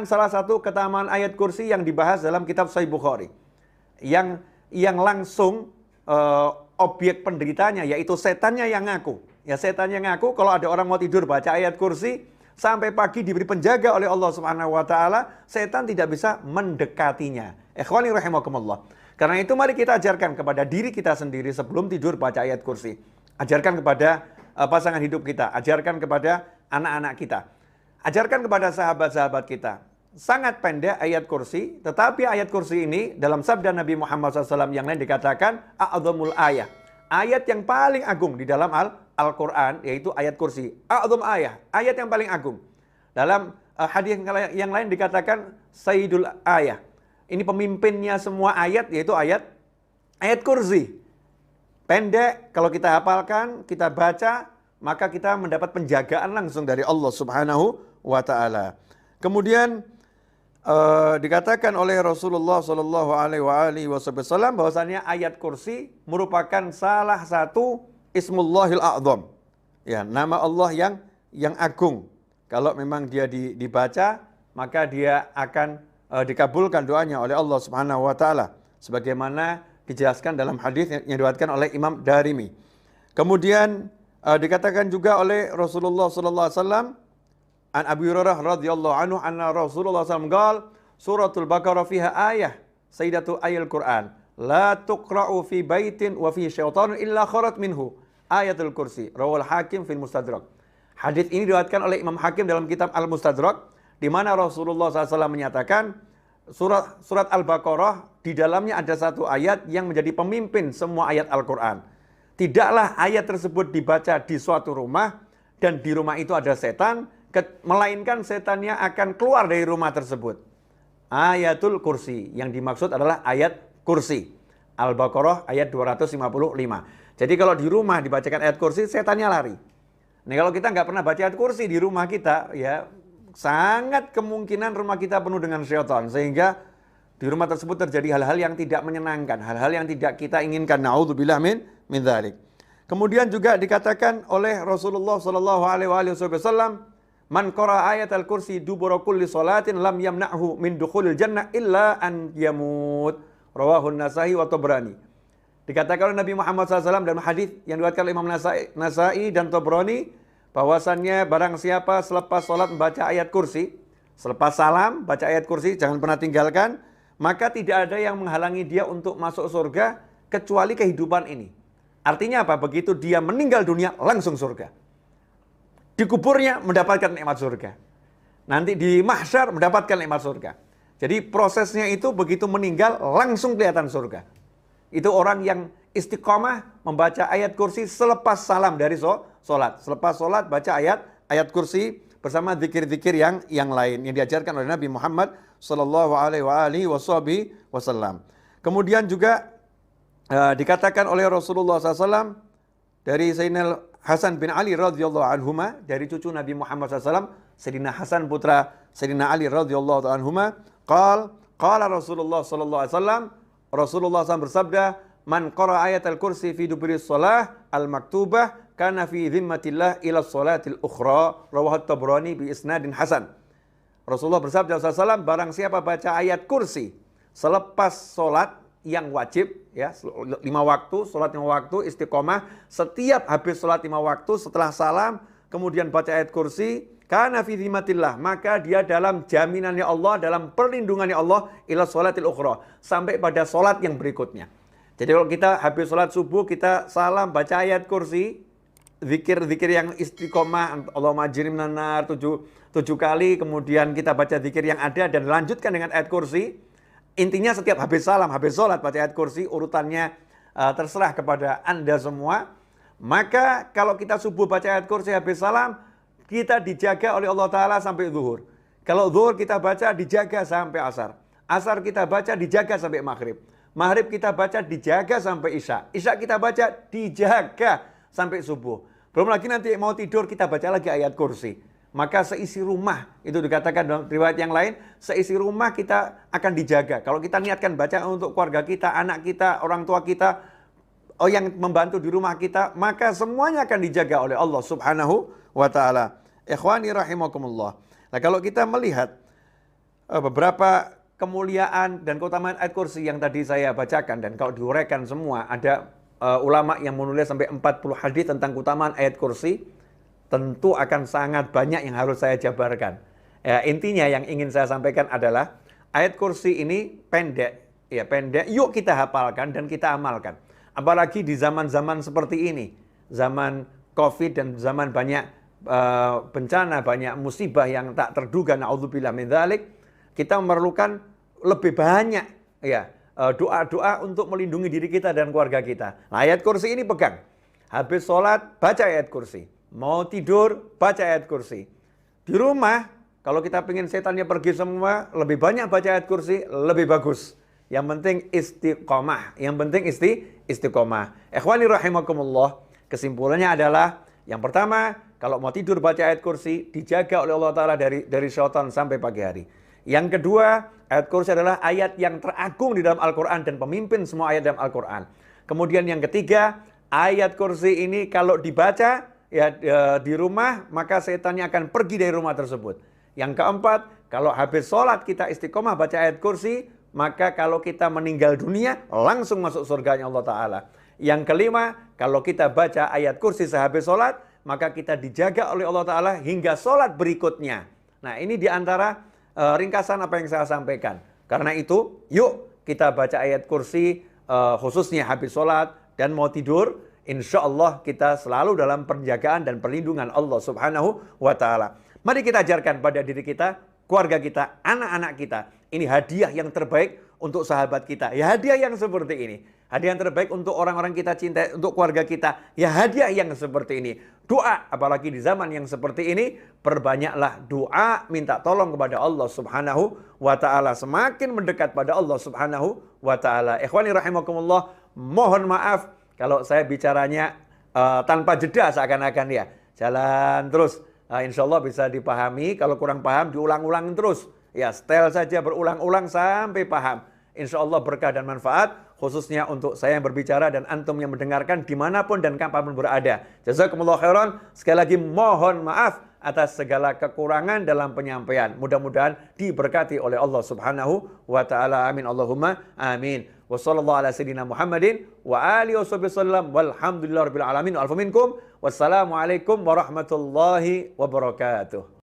salah satu keutamaan ayat kursi yang dibahas dalam kitab Sahih Bukhari. Yang langsung objek penderitanya yaitu setannya yang ngaku. Ya, setannya ngaku kalau ada orang mau tidur baca ayat kursi sampai pagi diberi penjaga oleh Allah Subhanahu wa taala, setan tidak bisa mendekatinya. Ikhwani rahimakumullah. Karena itu mari kita ajarkan kepada diri kita sendiri sebelum tidur baca ayat kursi. Ajarkan kepada pasangan hidup kita, ajarkan kepada anak-anak kita. Ajarkan kepada sahabat-sahabat kita. Sangat pendek ayat kursi, tetapi ayat kursi ini dalam sabda Nabi Muhammad SAW yang lain dikatakan a'adzamul ayah. Ayat yang paling agung di dalam Al-Quran yaitu ayat kursi. A'adzam ayah, ayat yang paling agung. Dalam hadis yang lain dikatakan sayyidul ayah. Ini pemimpinnya semua ayat yaitu ayat kursi. Pendek, kalau kita hafalkan, kita baca, maka kita mendapat penjagaan langsung dari Allah Subhanahu wa taala. Kemudian dikatakan oleh Rasulullah sallallahu alaihi wasallam bahwasanya ayat kursi merupakan salah satu Ismullahil A'zam. Ya, nama Allah yang agung. Kalau memang dia dibaca, maka dia akan dikabulkan doanya oleh Allah Subhanahu wa taala sebagaimana dijelaskan dalam hadis yang diriwayatkan oleh Imam Darimi. Kemudian dikatakan juga oleh Rasulullah sallallahu alaihi wasallam an Abi Hurairah radhiyallahu anhu anna Rasulullah sallallahu alaihi wasallam suratul Baqarah fiha ayah sayyidatu ayil Quran la tuqra'u fi baitin wa fi syaitanun illa kharat minhu ayatul kursi rawal Hakim fil Mustadrak. Hadis ini diriwayatkan oleh Imam Hakim dalam kitab Al-Mustadrak di mana Rasulullah SAW menyatakan surat Al-Baqarah di dalamnya ada satu ayat yang menjadi pemimpin semua ayat Al-Quran. Tidaklah ayat tersebut dibaca di suatu rumah dan di rumah itu ada setan, melainkan setannya akan keluar dari rumah tersebut. Ayatul kursi yang dimaksud adalah ayat kursi. Al-Baqarah ayat 255. Jadi kalau di rumah dibacakan ayat kursi, setannya lari. Nah, kalau kita nggak pernah baca ayat kursi di rumah kita, ya sangat kemungkinan rumah kita penuh dengan syaitan, sehingga di rumah tersebut terjadi hal-hal yang tidak menyenangkan, hal-hal yang tidak kita inginkan. Na'udzubillah min dzalik. Kemudian juga dikatakan oleh Rasulullah sallallahu alaihi wasallam, "Man qara ayatal kursi dubura kulli salatin lam yamna'hu min dukhulil jannah illa an yamut." Rawahun Nasa'i wa Tabrani. Dikatakan oleh Nabi Muhammad SAW dalam hadis yang diriwayatkan oleh Imam Nasa'i dan Tabrani bahwasannya barang siapa selepas sholat membaca ayat kursi, selepas salam baca ayat kursi, jangan pernah tinggalkan, maka tidak ada yang menghalangi dia untuk masuk surga kecuali kehidupan ini. Artinya apa? Begitu dia meninggal dunia langsung surga. Di kuburnya mendapatkan nikmat surga. Nanti di mahsyar mendapatkan nikmat surga. Jadi prosesnya itu begitu meninggal langsung kelihatan surga. Itu orang yang istiqomah membaca ayat kursi selepas salam dari sholat. Selepas sholat baca ayat kursi bersama zikir-zikir yang lain yang diajarkan oleh Nabi Muhammad sallallahu alaihi wasallam. Kemudian juga dikatakan oleh Rasulullah SAW dari Sayyidina Hasan bin Ali radhiyallahu anhuma, dari cucu Nabi Muhammad SAW, Sayyidina Hasan putra Sayyidina Ali radhiyallahu anhuma, qala Rasulullah sallallahu alaihi wasallam, Rasulullah SAW bersabda, "Man qara ayatal kursi fi duburi shalah al-maktubah kana fi dhimmatillah ila sholatil ukhra." Rawahu Tabrani bi isnadin hasan. Rasulullah bersabda SAW, barang siapa baca ayat kursi selepas sholat yang wajib, ya 5 waktu, sholat 5 waktu, istiqomah, setiap habis sholat 5 waktu setelah salam, kemudian baca ayat kursi, kana fi dhimmatillah, maka dia dalam jaminannya Allah, dalam perlindungannya Allah, ila sholatil ukhra, sampai pada sholat yang berikutnya. Jadi kalau kita habis sholat subuh, kita salam, baca ayat kursi, zikir-zikir yang istiqomah, Allahumma ajirni minan nar 7 kali, kemudian kita baca zikir yang ada dan lanjutkan dengan ayat kursi. Intinya setiap habis salam, habis sholat, baca ayat kursi, urutannya terserah kepada Anda semua. Maka kalau kita subuh baca ayat kursi habis salam, kita dijaga oleh Allah Ta'ala sampai zuhur. Kalau zuhur kita baca dijaga sampai asar. Asar kita baca dijaga sampai maghrib. Maghrib kita baca dijaga sampai isya. Isya kita baca dijaga sampai subuh. Belum lagi nanti mau tidur kita baca lagi ayat kursi. Maka seisi rumah, itu dikatakan dalam riwayat yang lain, seisi rumah kita akan dijaga. Kalau kita niatkan baca untuk keluarga kita, anak kita, orang tua kita, yang membantu di rumah kita, maka semuanya akan dijaga oleh Allah Subhanahu wa ta'ala. Ikhwani rahimakumullah. Nah, kalau kita melihat beberapa kemuliaan dan keutamaan ayat kursi yang tadi saya bacakan, dan kalau diuraikan semua, ada ulama yang menulis sampai 40 hadis tentang keutamaan ayat kursi, tentu akan sangat banyak yang harus saya jabarkan. Ya, intinya yang ingin saya sampaikan adalah ayat kursi ini pendek, ya pendek. Yuk kita hafalkan dan kita amalkan. Apalagi di zaman-zaman seperti ini, zaman COVID dan zaman banyak bencana, banyak musibah yang tak terduga, naudzubillah min dzalik, kita memerlukan lebih banyak ya doa-doa untuk melindungi diri kita dan keluarga kita. Nah, ayat kursi ini pegang. Habis sholat, baca ayat kursi. Mau tidur, baca ayat kursi. Di rumah, kalau kita pengen setannya pergi semua, lebih banyak baca ayat kursi, lebih bagus. Yang penting istiqomah. Yang penting istiqomah. Ikhwani rahimakumullah, kesimpulannya adalah, yang pertama, kalau mau tidur baca ayat kursi, dijaga oleh Allah Ta'ala dari syaitan sampai pagi hari. Yang kedua, ayat kursi adalah ayat yang teragung di dalam Al-Quran dan pemimpin semua ayat dalam Al-Quran. Kemudian yang ketiga, ayat kursi ini kalau dibaca ya di rumah, maka setannya akan pergi dari rumah tersebut. Yang keempat, kalau habis sholat kita istiqomah baca ayat kursi, maka kalau kita meninggal dunia, langsung masuk surganya Allah Ta'ala. Yang kelima, kalau kita baca ayat kursi sehabis sholat, maka kita dijaga oleh Allah Ta'ala hingga sholat berikutnya. Nah, ini diantara ringkasan apa yang saya sampaikan. Karena itu, yuk kita baca ayat kursi khususnya habis sholat dan mau tidur. Insya Allah kita selalu dalam penjagaan dan perlindungan Allah Subhanahu wa Ta'ala. Mari kita ajarkan pada diri kita, keluarga kita, anak-anak kita. Ini hadiah yang terbaik untuk sahabat kita. Ya, hadiah yang seperti ini. Hadiah yang terbaik untuk orang-orang kita cintai, untuk keluarga kita. Ya, hadiah yang seperti ini. Doa, apalagi di zaman yang seperti ini, perbanyaklah doa, minta tolong kepada Allah Subhanahu wa Ta'ala. Semakin mendekat pada Allah Subhanahu wa Ta'ala. Ikhwani rahimakumullah, mohon maaf kalau saya bicaranya tanpa jeda seakan-akan ya. Jalan terus. Insya Allah bisa dipahami. Kalau kurang paham, diulang-ulang terus. Ya, setel saja berulang-ulang sampai paham. Insya Allah berkah dan manfaat, khususnya untuk saya yang berbicara dan antum yang mendengarkan dimanapun dan kapanpun berada. Jazakumullah khairan. Sekali lagi mohon maaf atas segala kekurangan dalam penyampaian. Mudah-mudahan diberkati oleh Allah Subhanahu wa Ta'ala. Amin. Allahumma amin. Wa sallallahu ala sayyidina Muhammadin wa alihi wasallam walhamdulillahirabbil alamin. Alfa minkum. Wassalamualaikum warahmatullahi wabarakatuh.